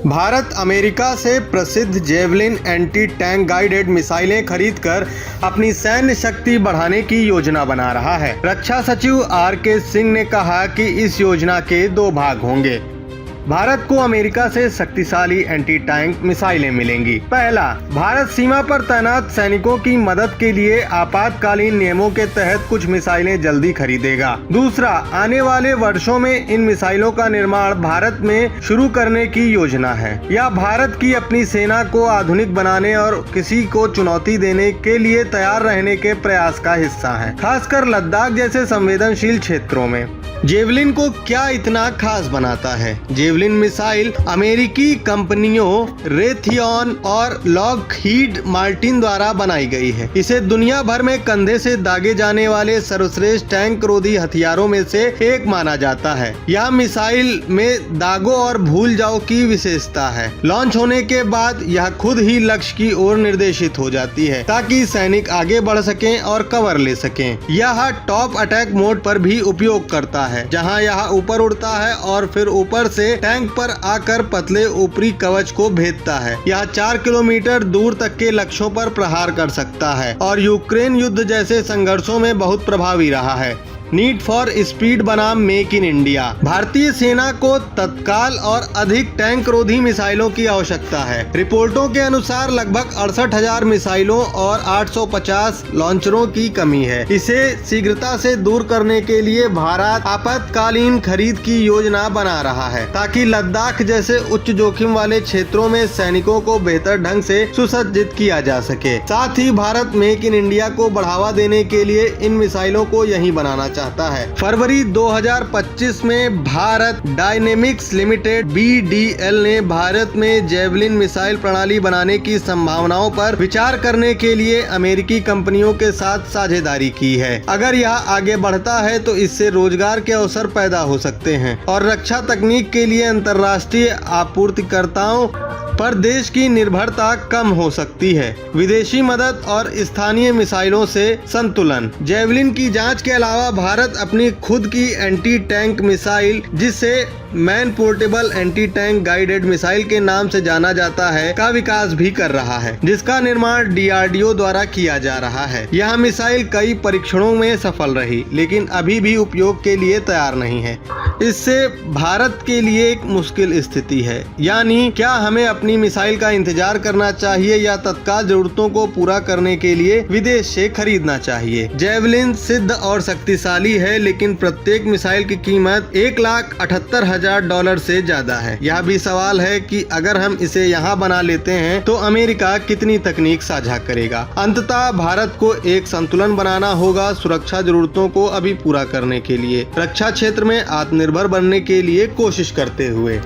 Bharat America से प्रसिद्ध javelin anti tank guided मिसाइलें खरीदकर अपनी सैन्य शक्ति बढ़ाने की योजना बना रहा है। रक्षा सचिव आर.के. सिंह ने कहा कि इस योजना के 2 भाग होंगे। भारत को अमेरिका से शक्तिशाली एंटी टैंक मिसाइलें मिलेंगी। पहला, भारत सीमा पर तैनात सैनिकों की मदद के लिए आपातकालीन नियमों के तहत कुछ मिसाइलें जल्दी खरीदेगा। दूसरा, आने वाले वर्षों में इन मिसाइलों का निर्माण भारत में शुरू करने की योजना है। यह भारत की अपनी सेना को आधुनिक बनाने और किसी को चुनौती देने के लिए तैयार रहने के प्रयास का हिस्सा है, खासकर लद्दाख जैसे संवेदनशील क्षेत्रों में। जेवलिन को क्या इतना खास बनाता है? जेवलिन मिसाइल अमेरिकी कंपनियों रेथियॉन और लॉकहीड मार्टिन द्वारा बनाई गई है। इसे दुनिया भर में कंधे से दागे जाने वाले सर्वश्रेष्ठ टैंक रोधी हथियारों में से एक माना जाता है। यह मिसाइल में दागो और भूल जाओ की विशेषता है। लॉन्च होने के बाद यह खुद ही लक्ष्य की ओर निर्देशित हो जाती है ताकि सैनिक आगे बढ़ सकें और कवर ले सकें। यह टॉप अटैक मोड पर भी उपयोग करता है, जहां यह ऊपर उड़ता है और फिर ऊपर से टैंक पर आकर पतले ऊपरी कवच को भेदता है। यह 4 किलोमीटर दूर तक के लक्ष्यों पर प्रहार कर सकता है और यूक्रेन युद्ध जैसे संघर्षों में बहुत प्रभावी रहा है। नीड फॉर स्पीड बनाम मेक इन इंडिया। भारतीय सेना को तत्काल और अधिक टैंक रोधी मिसाइलों की आवश्यकता है। रिपोर्टों के अनुसार लगभग 68,000 मिसाइलों और 850 लॉन्चरों की कमी है। इसे शीघ्रता से दूर करने के लिए भारत आपातकालीन खरीद की योजना बना रहा है ताकि लद्दाख जैसे उच्च जोखिम वाले क्षेत्रों में सैनिकों को बेहतर ढंग से सुसज्जित किया जा सके। साथ ही भारत मेक इन इंडिया को बढ़ावा देने के लिए इन मिसाइलों को यहीं बनाना चाहता है। फरवरी 2025 में भारत डायनेमिक्स लिमिटेड BDL ने भारत में जेवलिन मिसाइल प्रणाली बनाने की संभावनाओं पर विचार करने के लिए अमेरिकी कंपनियों के साथ साझेदारी की है। अगर यह आगे बढ़ता है तो इससे रोजगार के अवसर पैदा हो सकते हैं और रक्षा तकनीक के लिए अंतर्राष्ट्रीय आपूर्तिकर्ताओं पर देश की निर्भरता कम हो सकती है। विदेशी मदद और स्थानीय मिसाइलों से संतुलन। जेवलिन की जांच के अलावा भारत अपनी खुद की एंटी टैंक मिसाइल, जिसे man portable anti tank guided missile के नाम से जाना जाता है, का विकास भी कर रहा है, जिसका निर्माण DRDO द्वारा किया जा रहा है। यह मिसाइल कई परीक्षणों में सफल रही, लेकिन अभी भी उपयोग के लिए तैयार नहीं है। इससे भारत के लिए एक मुश्किल स्थिति है, यानी क्या हमें अपनी मिसाइल का इंतजार करना चाहिए या तत्काल जरूरतों को पूरा करने के लिए विदेश से खरीदना चाहिए। जेवलिन सिद्ध और शक्तिशाली है, लेकिन प्रत्येक मिसाइल की कीमत $1,78,000 से ज्यादा है। यह भी सवाल है कि अगर हम इसे यहाँ बना लेते हैं तो अमेरिका कितनी तकनीक साझा करेगा। अंततः भारत को एक संतुलन बनाना होगा सुरक्षा जरूरतों को अभी पूरा करने के लिए, रक्षा क्षेत्र में आत्मनिर्भर बनने के लिए कोशिश करते हुए।